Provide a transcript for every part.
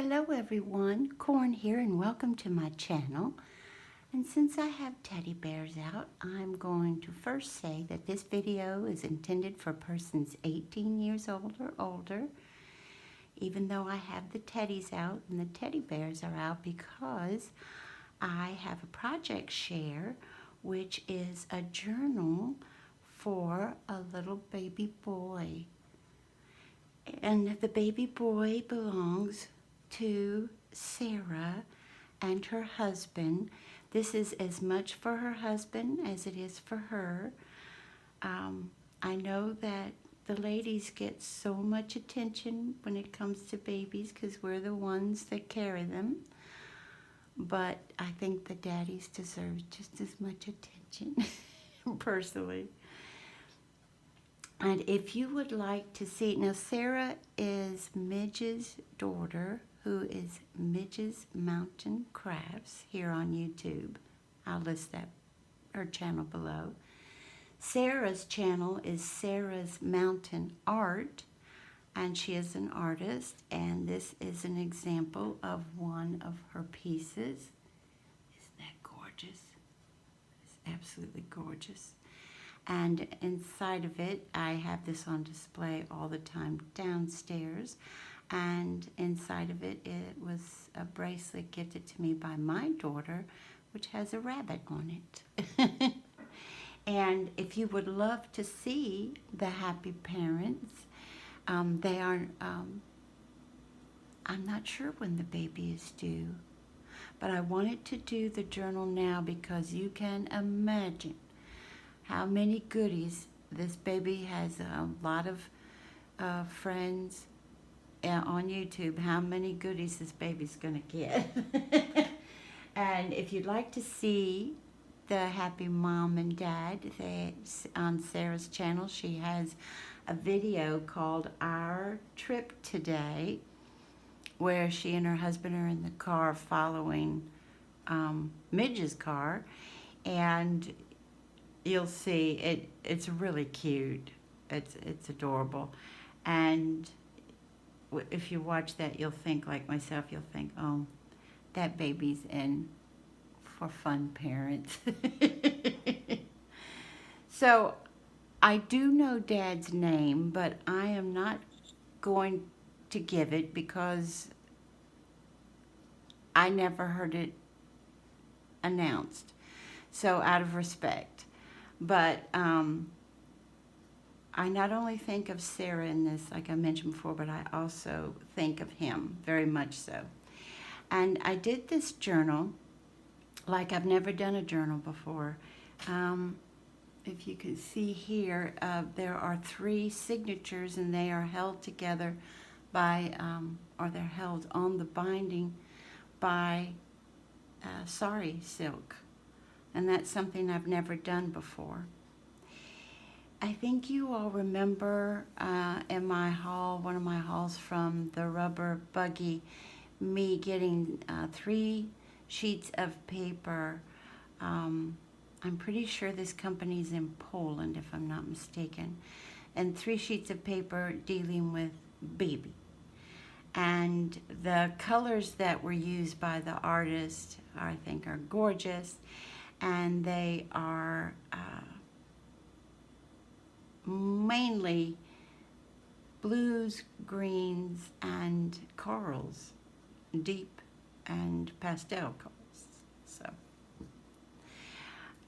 Hello everyone, Corn here and welcome to my channel. And since I have teddy bears out, I'm going to first say that this video is intended for persons 18 years old or older, even though I have the teddies out and the teddy bears are out because I have a project share, which is a journal for a little baby boy. And the baby boy belongs to Sarah and her husband. This is as much for her husband as it is for her. I know that the ladies get so much attention when it comes to babies because we're the ones that carry them. But I think the daddies deserve just as much attention, personally. And if you would like to see, now Sarah is Midge's daughter, who is Midge's Mountain Crafts here on YouTube. I'll list that, her channel below. Sarah's channel is Sarah's Mountain Art, and she is an artist, and this is an example of one of her pieces. Isn't that gorgeous? It's absolutely gorgeous. And inside of it, I have this on display all the time downstairs. And inside of it, it was a bracelet gifted to me by my daughter, which has a rabbit on it. And if you would love to see the happy parents, they are, I'm not sure when the baby is due, but I wanted to do the journal now because you can imagine how many goodies. This baby has a lot of friends on YouTube. How many goodies this baby's gonna get. And if you'd like to see the happy mom and dad, on Sarah's channel, she has a video called Our Trip Today, where she and her husband are in the car following Midge's car, and you'll see it's really cute. It's adorable. And if you watch that, you'll think like myself, you'll think, oh, that baby's in for fun parents. So I do know Dad's name, but I am not going to give it because I never heard it announced. So out of respect. But I not only think of Sarah in this, like I mentioned before, but I also think of him, very much so. And I did this journal like I've never done a journal before. If you can see here, there are 3 signatures, and they are held together by, or they're held on the binding by sari silk. And that's something I've never done before. I think you all remember in my haul, one of my hauls from the rubber buggy, me getting 3 sheets of paper. I'm pretty sure this company's in Poland, if I'm not mistaken. And 3 sheets of paper dealing with baby. And the colors that were used by the artist, I think, are gorgeous. And they are mainly blues, greens, and corals, deep and pastel colors. So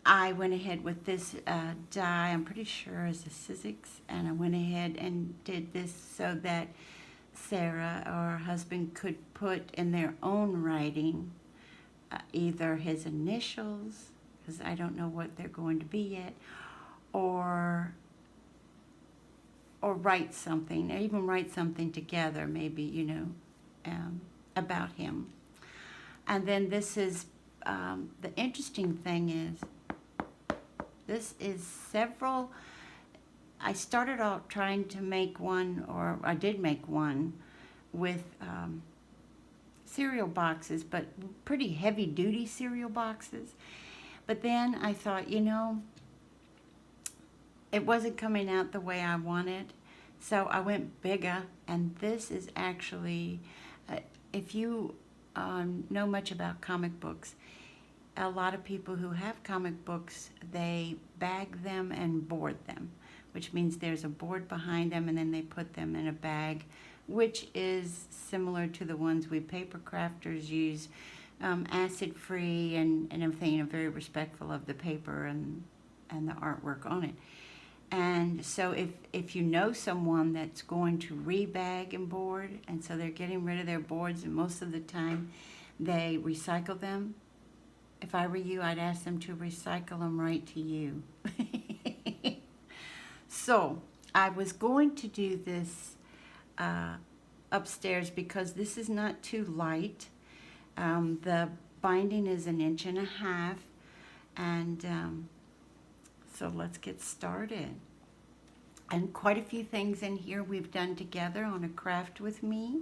I went ahead with this die, I'm pretty sure is a Sizzix, and I went ahead and did this so that Sarah or her husband could put in their own writing either his initials, because I don't know what they're going to be yet, or write something, or even write something together, maybe, you know, about him. And then this is, the interesting thing is, this is several, I started out trying to make one, or I did make one, with cereal boxes, but pretty heavy-duty cereal boxes. But then I thought, you know, it wasn't coming out the way I wanted, so I went bigger, and this is actually if you know much about comic books, a lot of people who have comic books, they bag them and board them, which means there's a board behind them and then they put them in a bag, which is similar to the ones we paper crafters use, acid-free and everything, very respectful of the paper and the artwork on it. And so if you know someone that's going to rebag and board, and so they're getting rid of their boards, and most of the time they recycle them, if I were you, I'd ask them to recycle them right to you. So I was going to do this upstairs because this is not too light. The binding is 1.5 inches, and so let's get started. And quite a few things in here we've done together on a craft with me.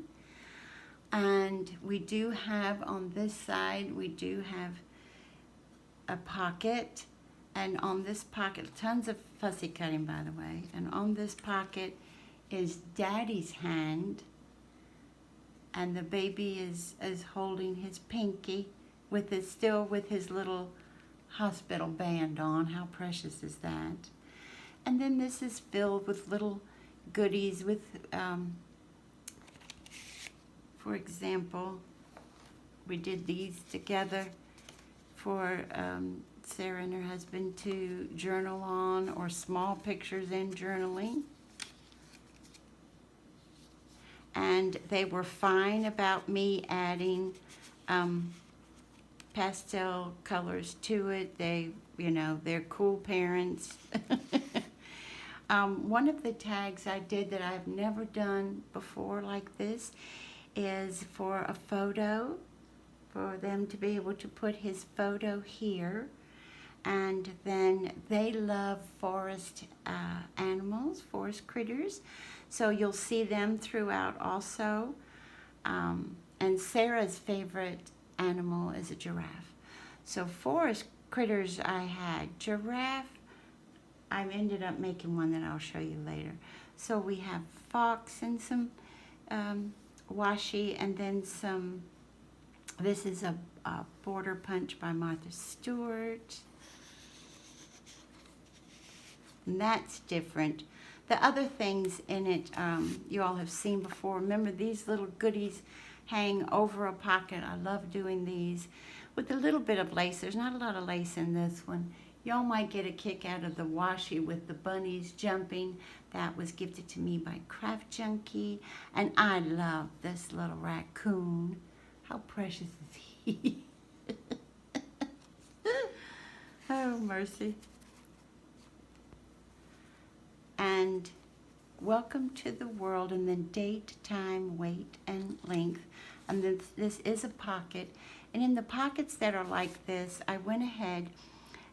And we do have on this side, we do have a pocket, and on this pocket, tons of fussy cutting, by the way, and on this pocket is Daddy's hand, and the baby is holding his pinky still with his little hospital band on. How precious is that? And then this is filled with little goodies with, for example, we did these together for Sarah and her husband to journal on, or small pictures in journaling. And they were fine about me adding pastel colors to it. They, they're cool parents. One of the tags I did that I've never done before like this is for a photo, for them to be able to put his photo here. And then they love forest animals, forest critters, so you'll see them throughout also. And Sarah's favorite animal is a giraffe. So forest critters I had. Giraffe, I ended up making one that I'll show you later. So we have fox and some washi, and then some, this is a border punch by Martha Stewart. And that's different. The other things in it you all have seen before. Remember, these little goodies hang over a pocket. I love doing these with a little bit of lace. There's not a lot of lace in this one. Y'all might get a kick out of the washi with the bunnies jumping. That was gifted to me by Craft Junkie. And I love this little raccoon. How precious is he? Oh, mercy. And welcome to the world, and then date, time, weight, and length. And this is a pocket. And in the pockets that are like this, I went ahead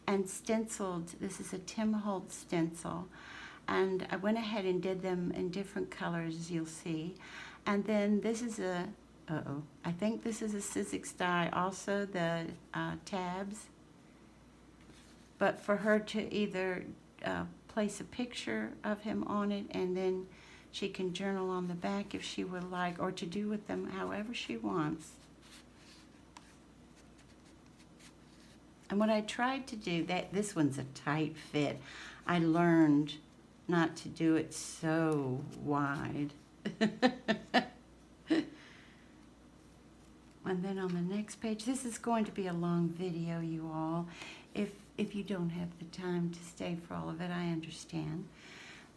and stenciled. This is a Tim Holtz stencil. And I went ahead and did them in different colors, as you'll see. And then this is I think this is a Sizzix die also, the tabs. But for her to either place a picture of him on it, and then she can journal on the back if she would like, or to do with them however she wants. And what I tried to do, this one's a tight fit. I learned not to do it so wide. And then on the next page, this is going to be a long video, you all. If you don't have the time to stay for all of it, I understand.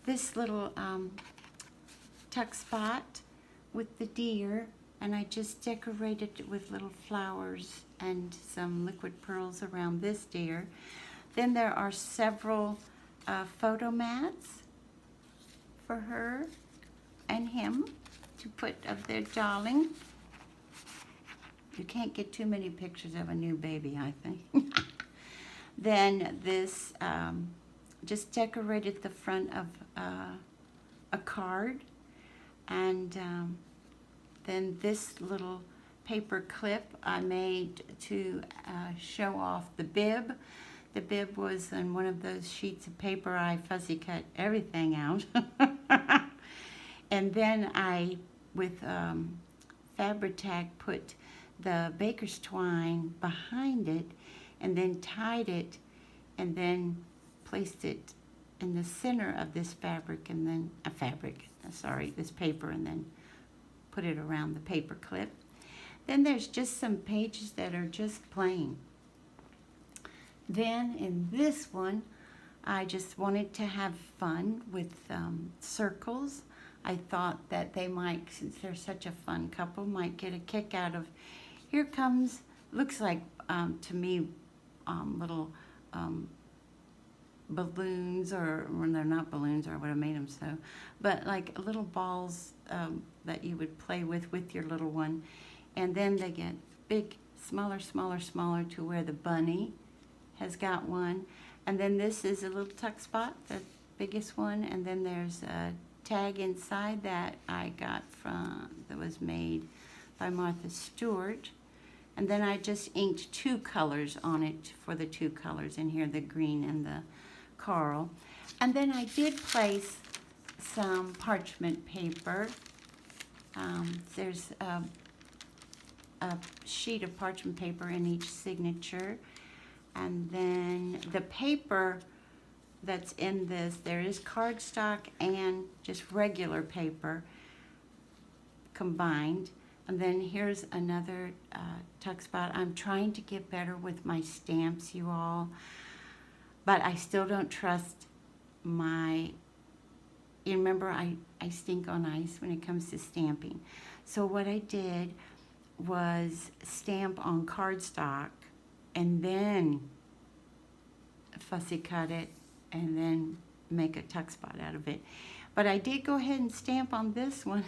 This little tuck spot with the deer, and I just decorated it with little flowers and some liquid pearls around this deer. Then there are several photo mats for her and him to put of their darling. You can't get too many pictures of a new baby, I think. Then this, just decorated the front of a card. And then this little paper clip I made to show off the bib. The bib was on one of those sheets of paper. I fussy cut everything out. And then I, with Fabri-Tac put the baker's twine behind it and then tied it and then placed it in the center of this fabric and then this paper, and then put it around the paper clip. Then there's just some pages that are just plain. Then in this one, I just wanted to have fun with circles. I thought that they might, since they're such a fun couple, might get a kick out of, here comes, looks like to me little balloons, or when they're not balloons, or I would have made them so, but like little balls that you would play with your little one. And then they get big, smaller to where the bunny has got one. And then this is a little tuck spot, the biggest one. And then there's a tag inside that I got that was made by Martha Stewart. And then I just inked 2 colors on it for the 2 colors in here, the green and the coral. And then I did place some parchment paper. There's a sheet of parchment paper in each signature. And then the paper that's in this, there is cardstock and just regular paper combined. And then here's another tuck spot. I'm trying to get better with my stamps, you all, but I still don't trust you remember, I stink on ice when it comes to stamping. So what I did was stamp on cardstock and then fussy cut it and then make a tuck spot out of it. But I did go ahead and stamp on this one.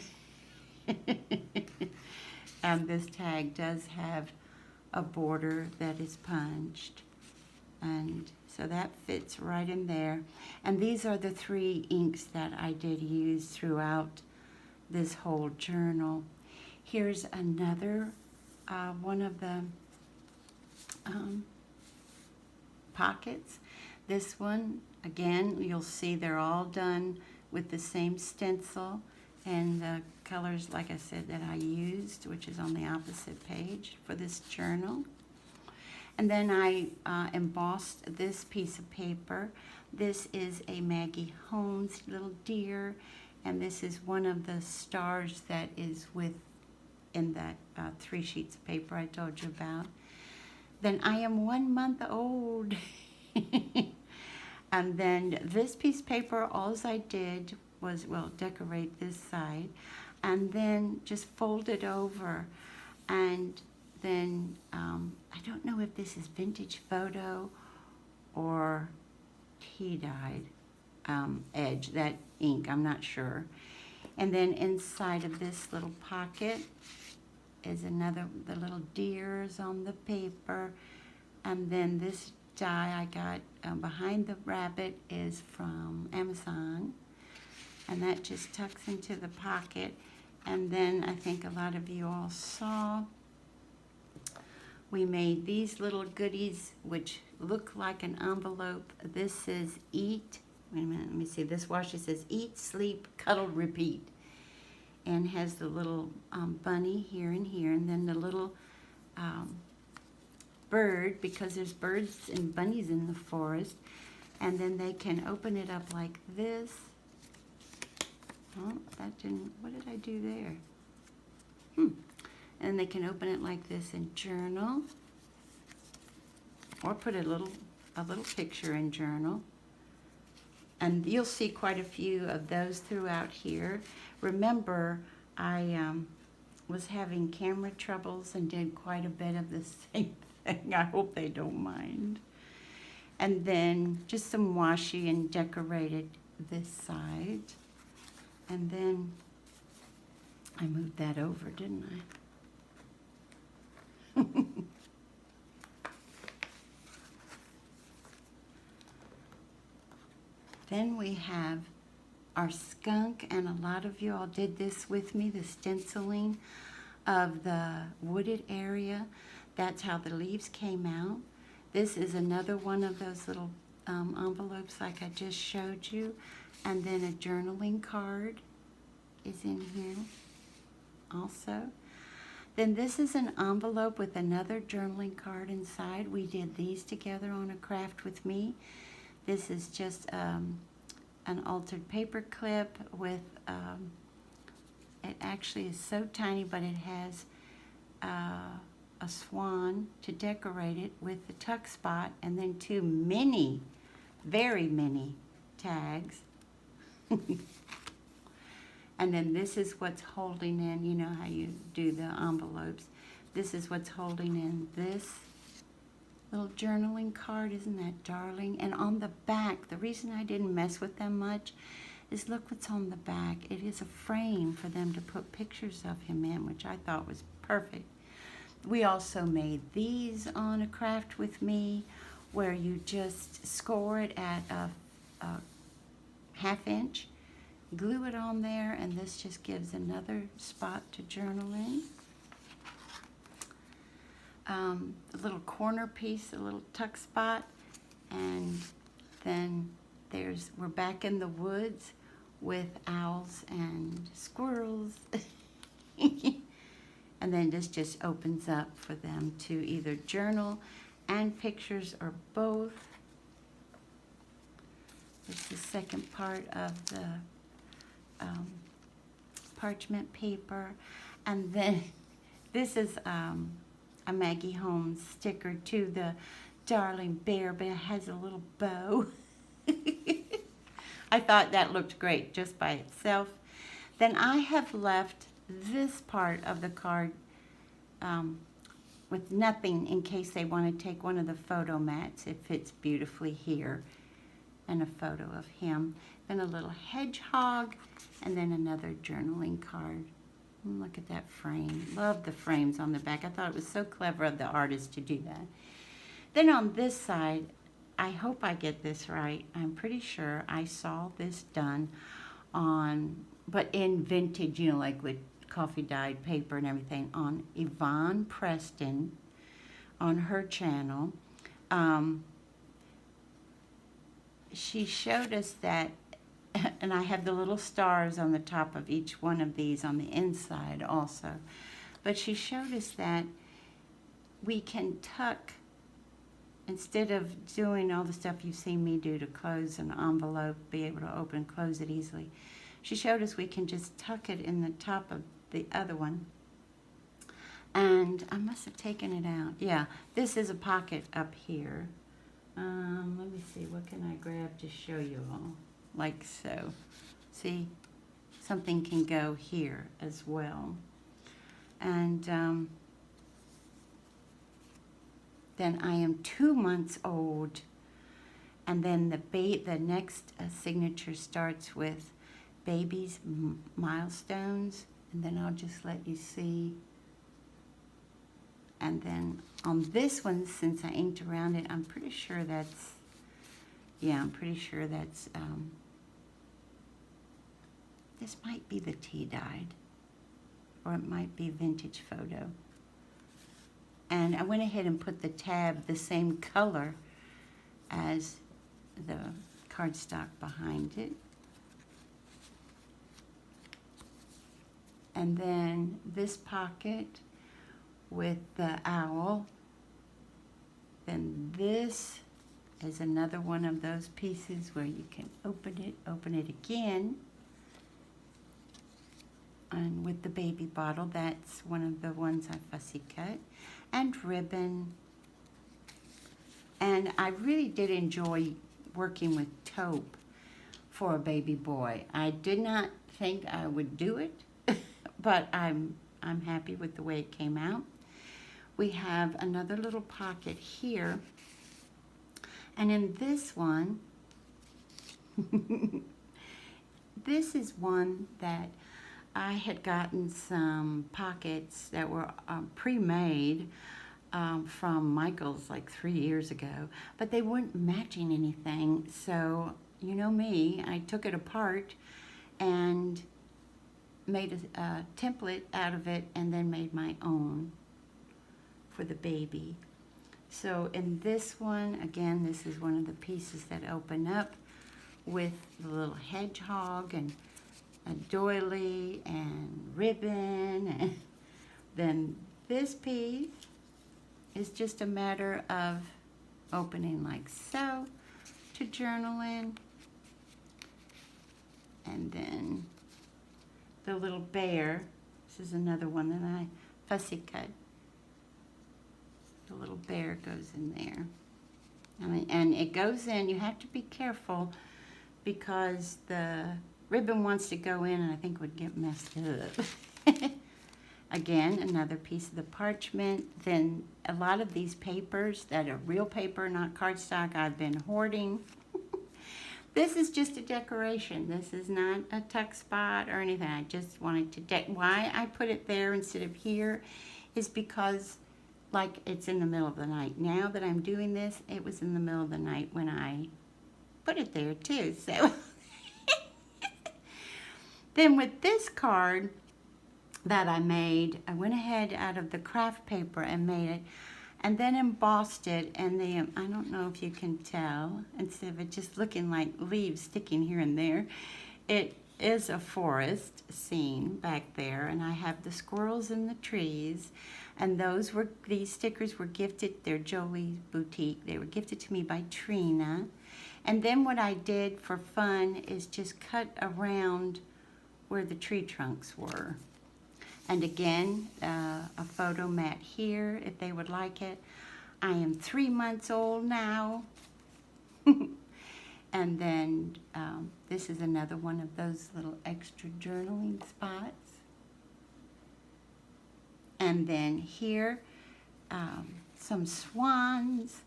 And this tag does have a border that is punched, and so that fits right in there. And these are the 3 inks that I did use throughout this whole journal. Here's another one of the pockets. This one, again, you'll see they're all done with the same stencil and the colors, like I said, that I used, which is on the opposite page for this journal. And then I embossed this piece of paper. This is a Maggie Holmes little deer, and this is one of the stars that is in that 3 sheets of paper I told you about. Then I am 1 month old. And then this piece of paper, all I did was, decorate this side, and then just fold it over. And then, I don't know if this is vintage photo or tea dyed edge, that ink, I'm not sure. And then inside of this little pocket is the little deers on the paper. And then this die I got behind the rabbit is from Amazon. And that just tucks into the pocket. And then I think a lot of you all saw, we made these little goodies which look like an envelope. This says eat, wait a minute, let me see, this washi says eat, sleep, cuddle, repeat. And has the little bunny here and here, and then the little bird, because there's birds and bunnies in the forest. And then they can open it up like this. Oh, that didn't, what did I do there? And they can open it like this in journal, or put a little picture in journal. And you'll see quite a few of those throughout here. Remember, I was having camera troubles and did quite a bit of the same thing. I hope they don't mind. And then just some washi and decorated this side. And then I moved that over, didn't I? Then we have our skunk, and a lot of you all did this with me, the stenciling of the wooded area. That's how the leaves came out. This is another one of those little envelopes like I just showed you. And then a journaling card is in here also. Then this is an envelope with another journaling card inside. We did these together on a craft with me. This is just an altered paper clip with, it actually is so tiny, but it has a swan to decorate it with the tuck spot, and then two mini, very mini tags. And then this is what's holding in, you know how you do the envelopes. This is what's holding in this little journaling card. Isn't that darling? And on the back, the reason I didn't mess with them much is look what's on the back. It is a frame for them to put pictures of him in, which I thought was perfect. We also made these on a craft with me where you just score it at a 1/2 inch, glue it on there, and this just gives another spot to journal in. A little corner piece, a little tuck spot, and then we're back in the woods with owls and squirrels. And then this just opens up for them to either journal and pictures or both. It's the second part of the parchment paper. And then this is a Maggie Holmes sticker to the darling bear, but it has a little bow. I thought that looked great just by itself. Then I have left this part of the card with nothing in case they want to take one of the photo mats. It fits beautifully here, and a photo of him. Then a little hedgehog, and then another journaling card. Look at that frame. Love the frames on the back. I thought it was so clever of the artist to do that. Then on this side, I hope I get this right. I'm pretty sure I saw this done on, but in vintage, you know, like with coffee dyed paper and everything, on Yvonne Preston on her channel. She showed us that, and I have the little stars on the top of each one of these on the inside also, but she showed us that we can tuck, instead of doing all the stuff you've seen me do to close an envelope, be able to open and close it easily, she showed us we can just tuck it in the top of the other one. And I must have taken it out. Yeah, this is a pocket up here. Let me see, what can I grab to show you all? Like so. See, something can go here as well. And then I am 2 months old. And then the next signature starts with baby's milestones. And then I'll just let you see. And then on this one, since I inked around it, I'm pretty sure that's, this might be the tea dyed, or it might be vintage photo. And I went ahead and put the tab the same color as the cardstock behind it. And then this pocket with the owl. Then this is another one of those pieces where you can open it again. And with the baby bottle, that's one of the ones I fussy cut. And ribbon. And I really did enjoy working with taupe for a baby boy. I did not think I would do it, but I'm happy with the way it came out. We have another little pocket here. And in this one, this is one that I had gotten some pockets that were pre-made from Michael's like 3 years ago, but they weren't matching anything. So, you know me, I took it apart and made a template out of it, and then made my own for the baby. So in this one, again, this is one of the pieces that open up with the little hedgehog and a doily and ribbon and Then this piece is just a matter of opening like so to journal in. And then the little bear, this is another one that I fussy cut. The little bear goes in there. And it goes in, you have to be careful because the ribbon wants to go in and I think would get messed up. Again, another piece of the parchment. Then a lot of these papers that are real paper, not cardstock, I've been hoarding. This is just a decoration. This is not a tuck spot or anything. I just wanted to why I put it there instead of here is because like it's in the middle of the night. Now that I'm doing this, it was in the middle of the night when I put it there too. So then with this card that I made, I went ahead out of the craft paper and made it and then embossed it, and I don't know if you can tell, instead of it just looking like leaves sticking here and there, it is a forest scene back there, and I have the squirrels and the trees, and these stickers were gifted, they're Jolie's Boutique, they were gifted to me by Trina, and then what I did for fun is just cut around where the tree trunks were. And again, a photo mat here if they would like it. I am 3 months old now. And then this is another one of those little extra journaling spots. And then here, some swans,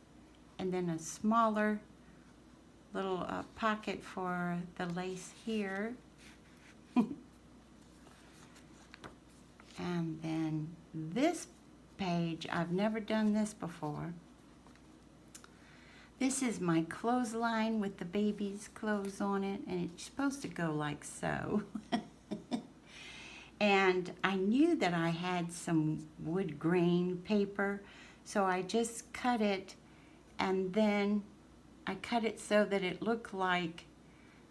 and then a smaller little pocket for the lace here. And then this page, I've never done this before. This is my clothesline with the baby's clothes on it, and it's supposed to go like so. And I knew that I had some wood grain paper, so I just cut it, and then I cut it so that it looked like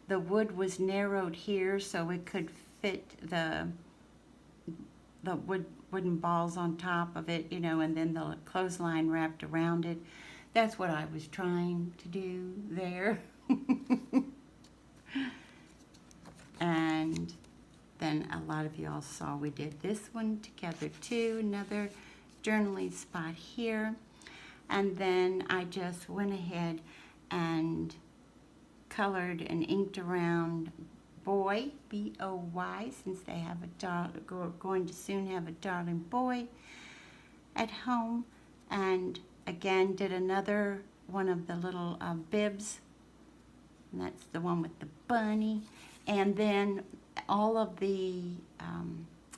the wood was narrowed here so it could fit the wooden balls on top of it, you know, and then the clothesline wrapped around it. That's what I was trying to do there. And then a lot of y'all saw we did this one together too, another journaling spot here. And then I just went ahead and colored and inked around boy, B-O-Y, since they have going to soon have a darling boy at home. And again, did another one of the little bibs, and that's the one with the bunny. And then all of the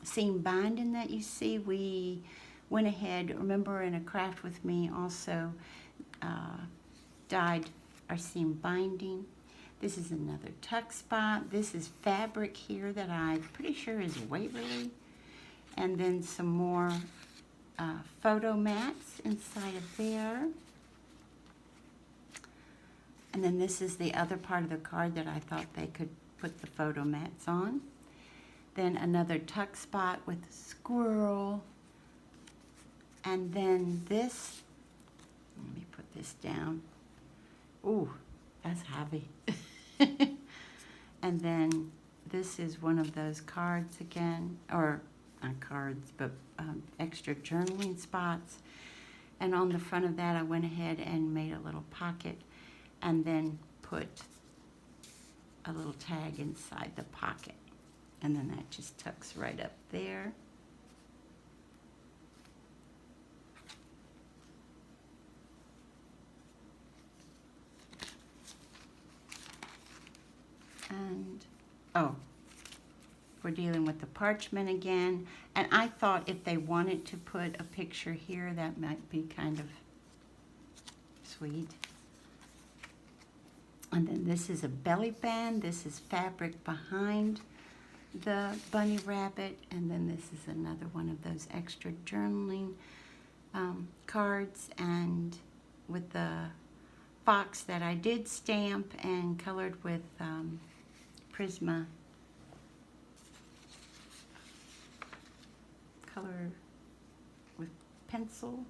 seam binding that you see, we went ahead, remember in a craft with me also dyed our seam binding. This is another tuck spot. This is fabric here that I'm pretty sure is Waverly. And then some more photo mats inside of there. And then this is the other part of the card that I thought they could put the photo mats on. Then another tuck spot with a squirrel. And then this, let me put this down. Ooh, that's heavy. And then this is one of those cards again, or not cards, but extra journaling spots. And on the front of that, I went ahead and made a little pocket and then put a little tag inside the pocket. And then that just tucks right up there. And, oh, we're dealing with the parchment again. And I thought if they wanted to put a picture here, that might be kind of sweet. And then this is a belly band. This is fabric behind the bunny rabbit. And then this is another one of those extra journaling cards, and with the fox that I did stamp and colored with Prisma color pencil,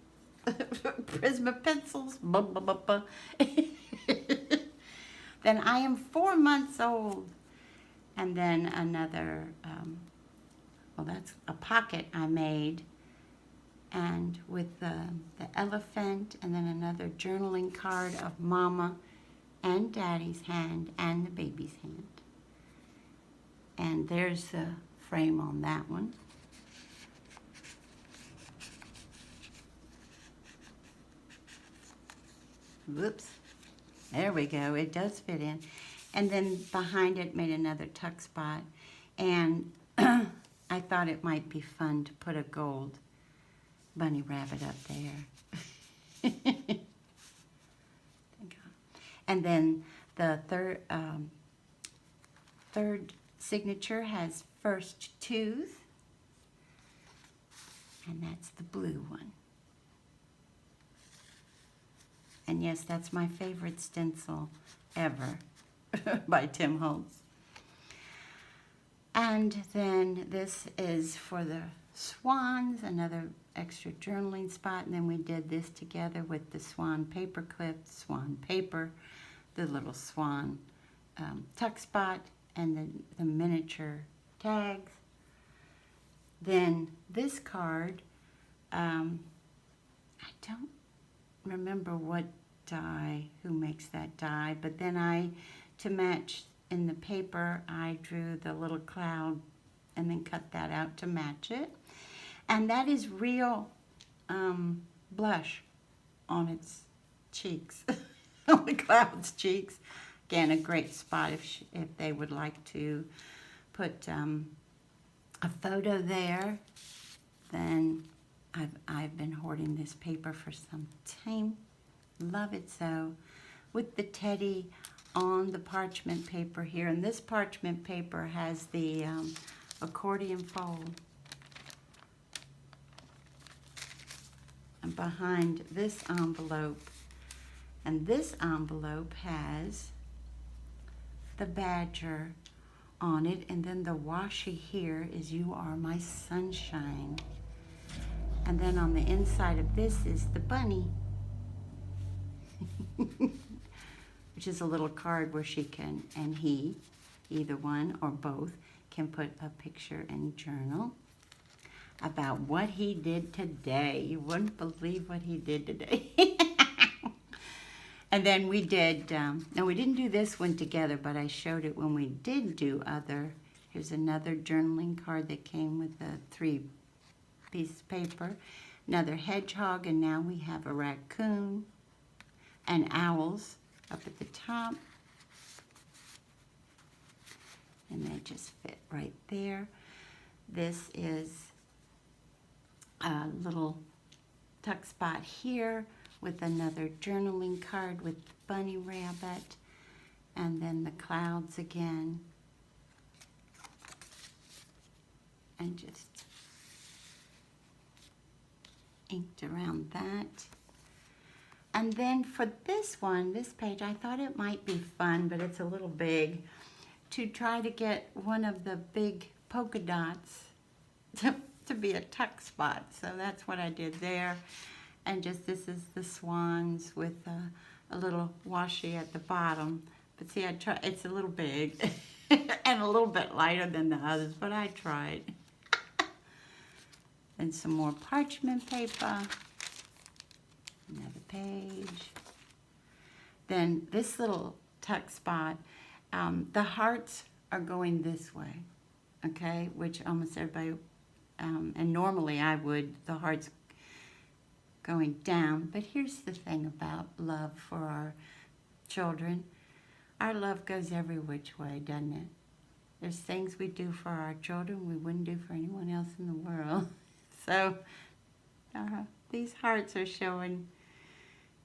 Prisma pencils, blah, blah, blah, blah. Then I am 4 months old. And then another, well, that's a pocket I made, and with the elephant, and then another journaling card of Mama and Daddy's hand and the baby's hand. And there's the frame on that one. Whoops. There we go. It does fit in. And then behind it made another tuck spot. And I thought it might be fun to put a gold bunny rabbit up there. And then the third signature has first tooth. And that's the blue one. And yes, that's my favorite stencil ever by Tim Holtz. And then this is for the swans, another extra journaling spot. And then we did this together with the swan paper clip, swan paper, the little swan tuck spot, and the miniature tags. Then this card, I don't remember what die, who makes that die, but then to match in the paper, I drew the little cloud and then cut that out to match it. And that is real blush on its cheeks, on the cloud's cheeks. Again, a great spot if they would like to put a photo there. Then I've been hoarding this paper for some time. Love it so. With the teddy on the parchment paper here. And this parchment paper has the accordion fold. And behind this envelope. And this envelope has the badger on it. And then the washi here is "You Are My Sunshine." And then on the inside of this is the bunny. Which is a little card where she can, and he, either one or both, can put a picture and journal about what he did today. You wouldn't believe what he did today. And then we did, now we didn't do this one together, but I showed it when we did do other. Here's another journaling card that came with the 3 pieces of paper. Another hedgehog, and now we have a raccoon and owls up at the top. And they just fit right there. This is a little tuck spot here with another journaling card with the bunny rabbit, and then the clouds again. And just inked around that. And then for this one, this page, I thought it might be fun, but it's a little big, to try to get one of the big polka dots to be a tuck spot. So that's what I did there. And just this is the swans with a little washi at the bottom. But see, it's a little big and a little bit lighter than the others, but I tried. And some more parchment paper. Another page. Then this little tuck spot, the hearts are going this way, okay? Which almost everybody, and normally I would, the hearts going down. But here's the thing about love for our children. Our love goes every which way, doesn't it? There's things we do for our children we wouldn't do for anyone else in the world. So these hearts are showing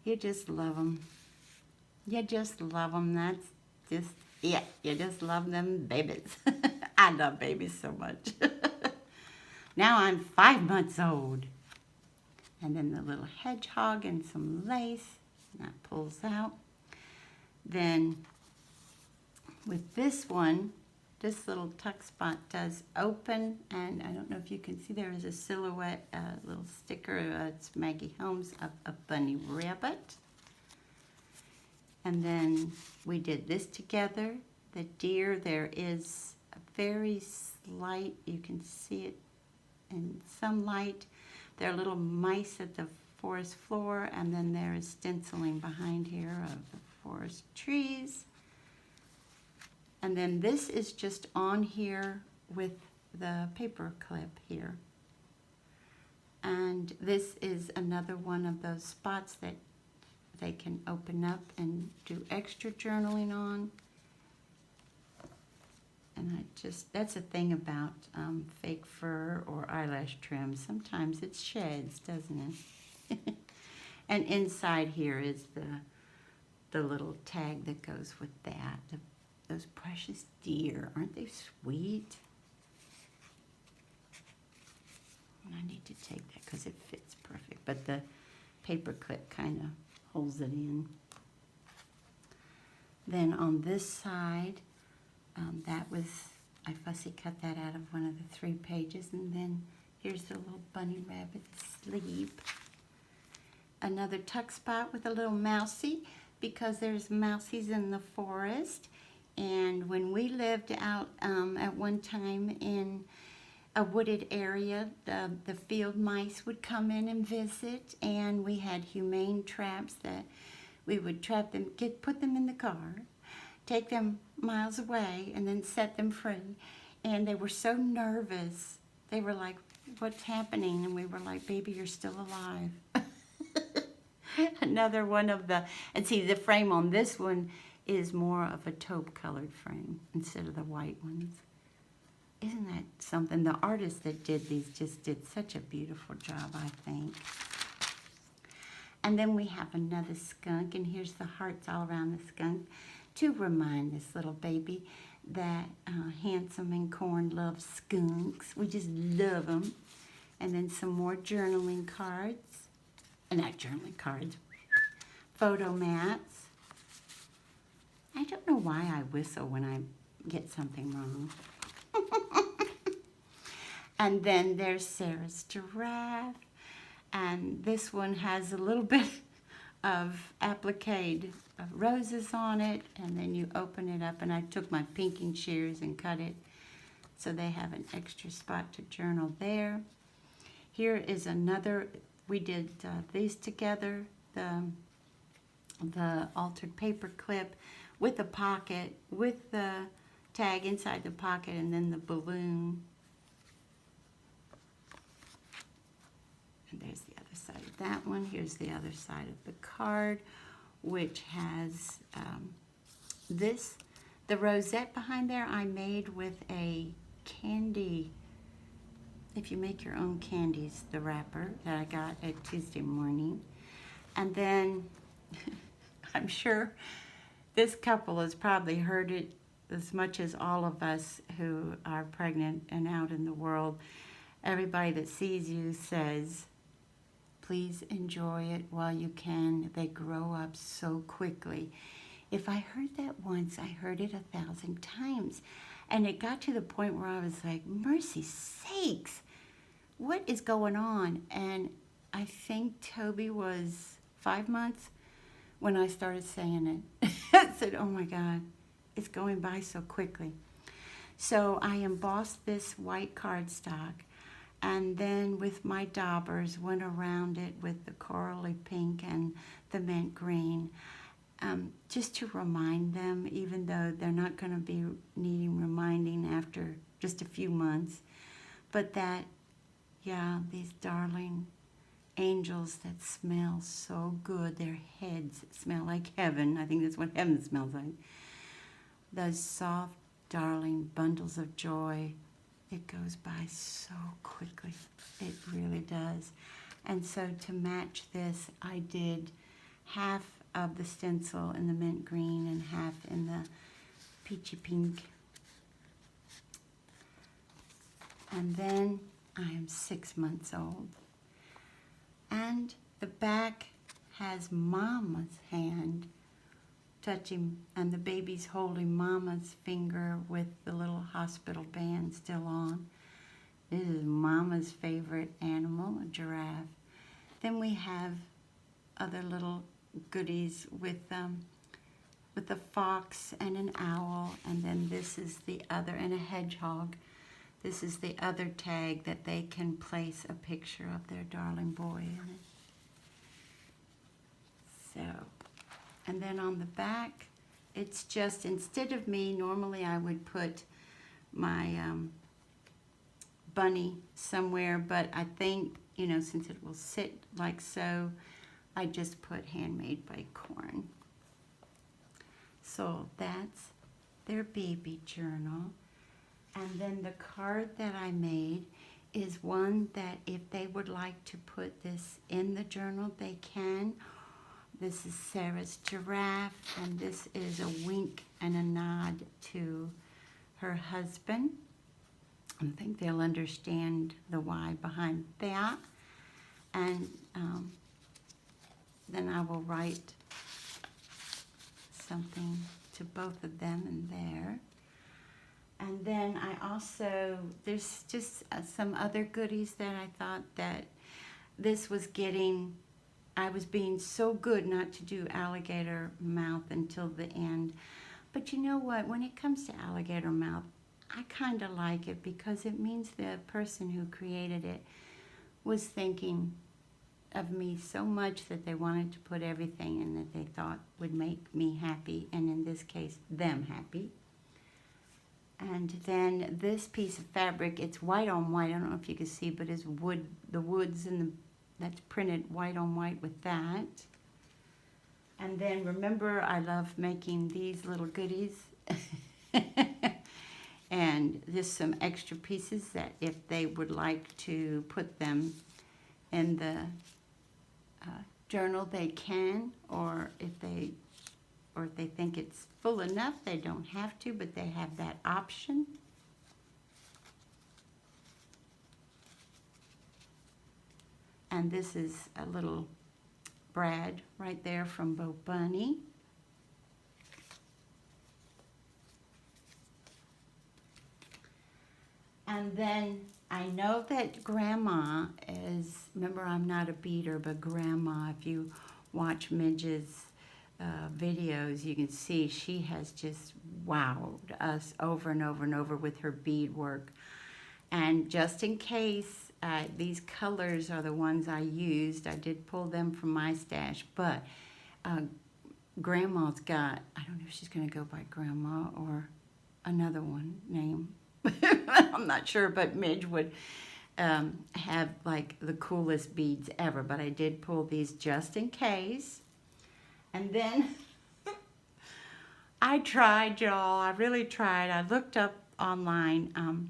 you just love them. You just love them. That's just, yeah, you just love them babies. I love babies so much. Now I'm 5 months old. And then the little hedgehog and some lace. That pulls out. Then with this one, this little tuck spot does open, and I don't know if you can see there is a silhouette, little sticker. It's Maggie Holmes of a bunny rabbit. And then we did this together. The deer, there is a very slight, you can see it in some light. There are little mice at the forest floor, and then there is stenciling behind here of the forest trees. And then this is just on here with the paper clip here. And this is another one of those spots that they can open up and do extra journaling on. And that's a thing about fake fur or eyelash trim. Sometimes it sheds, doesn't it? And inside here is the little tag that goes with that. Those precious deer, aren't they sweet? And I need to take that because it fits perfect. But the paper clip kind of holds it in. Then on this side, I fussy cut that out of one of the 3 pages. And then here's the little bunny rabbit asleep. Another tuck spot with a little mousie, because there's mousies in the forest. And when we lived out at one time in a wooded area, the field mice would come in and visit, and we had humane traps that we would trap them, put them in the car, take them miles away, and then set them free. And they were so nervous. They were like, "What's happening?" And we were like, "Baby, you're still alive." Another one of and see, the frame on this one is more of a taupe colored frame instead of the white ones. Isn't that something? The artist that did these just did such a beautiful job, I think. And then we have another skunk, and here's the hearts all around the skunk to remind this little baby that Handsome and Corn love skunks. We just love them. And then some more journaling cards. Not journaling cards. Photo mats. I don't know why I whistle when I get something wrong. And then there's Sarah's giraffe. And this one has a little bit of applique roses on it. And then you open it up. And I took my pinking shears and cut it so they have an extra spot to journal there. Here is another, we did these together, the altered paper clip with a pocket, with the tag inside the pocket, and then the balloon. And there's the other side of that one. Here's the other side of the card, which has the rosette behind there I made with a candy, if you make your own candies, the wrapper that I got at Tuesday morning. And then I'm sure this couple has probably heard it as much as all of us who are pregnant and out in the world. Everybody that sees you says, "Please enjoy it while you can. They grow up so quickly." If I heard that once, I heard it 1,000 times. And it got to the point where I was like, mercy sakes, what is going on? And I think Toby was 5 months when I started saying it. I said, oh my God, it's going by so quickly. So I embossed this white cardstock, and then with my daubers went around it with the corally pink and the mint green, just to remind them, even though they're not going to be needing reminding after just a few months, but that, yeah, these darling angels that smell so good, their heads smell like heaven. I think that's what heaven smells like. Those soft, darling bundles of joy. It goes by so quickly. It really does. And so to match this, I did half of the stencil in the mint green and half in the peachy pink. And then I am 6 months old. And the back has Mama's hand touching, and the baby's holding Mama's finger with the little hospital band still on. This is Mama's favorite animal, a giraffe. Then we have other little goodies with a fox and an owl, and then this is the other, and a hedgehog. This is the other tag that they can place a picture of their darling boy in it. So, and then on the back, it's just, instead of me, normally I would put my bunny somewhere, but I think, you know, since it will sit like so, I just put Handmade by Corn. So that's their baby journal. And then the card that I made is one that if they would like to put this in the journal, they can. This is Sarah's giraffe, and this is a wink and a nod to her husband. I think they'll understand the why behind that. And then I will write something to both of them in there. And then I also, there's just some other goodies that I thought that this was getting, I was being so good not to do alligator mouth until the end. But you know what, when it comes to alligator mouth, I kind of like it because it means the person who created it was thinking of me so much that they wanted to put everything in that they thought would make me happy, and in this case, them happy. And then this piece of fabric, it's white on white. I don't know if you can see, but it's wood, the woods and that's printed white on white with that. And then remember, I love making these little goodies. And just some extra pieces that if they would like to put them in the journal, they can, or if they think it's full enough, they don't have to, but they have that option. And this is a little Brad right there from Bo Bunny. And then I know that Grandma is, remember I'm not a beater, but Grandma, if you watch Midge's videos, you can see she has just wowed us over and over and over with her beadwork. And just in case, these colors are the ones I used. I did pull them from my stash, but Grandma's got, I don't know if she's going to go by Grandma or another one name. I'm not sure, but Midge would have like the coolest beads ever. But I did pull these just in case. And then I tried, y'all. I really tried. I looked up online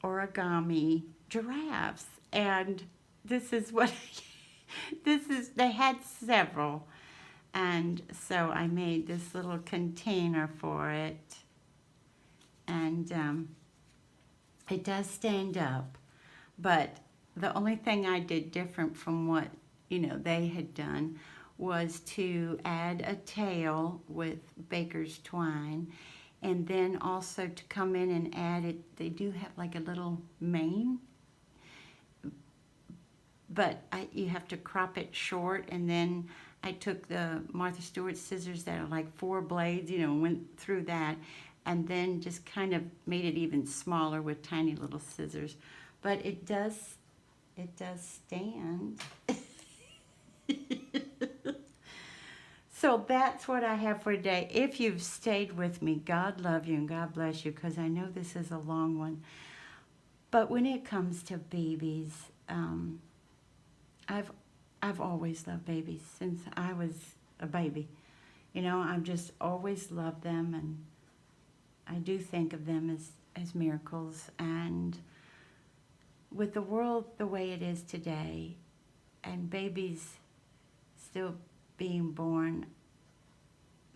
origami giraffes, and this is what they had several, and so I made this little container for it, and it does stand up, but the only thing I did different from what they had done was to add a tail with baker's twine, and then also to come in and add it. They do have like a little mane, but you have to crop it short, and then I took the Martha Stewart scissors that are like 4 blades, went through that, and then just kind of made it even smaller with tiny little scissors. But it does stand. So that's what I have for today. If you've stayed with me, God love you and God bless you, because I know this is a long one. But when it comes to babies, I've always loved babies since I was a baby. I've just always loved them, and I do think of them as miracles. And with the world the way it is today, and babies still being born,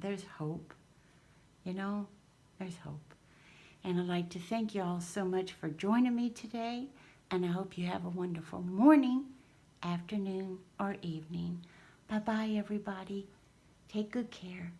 there's hope. There's hope. And I'd like to thank you all so much for joining me today, and I hope you have a wonderful morning, afternoon, or evening. Bye-bye, everybody. Take good care.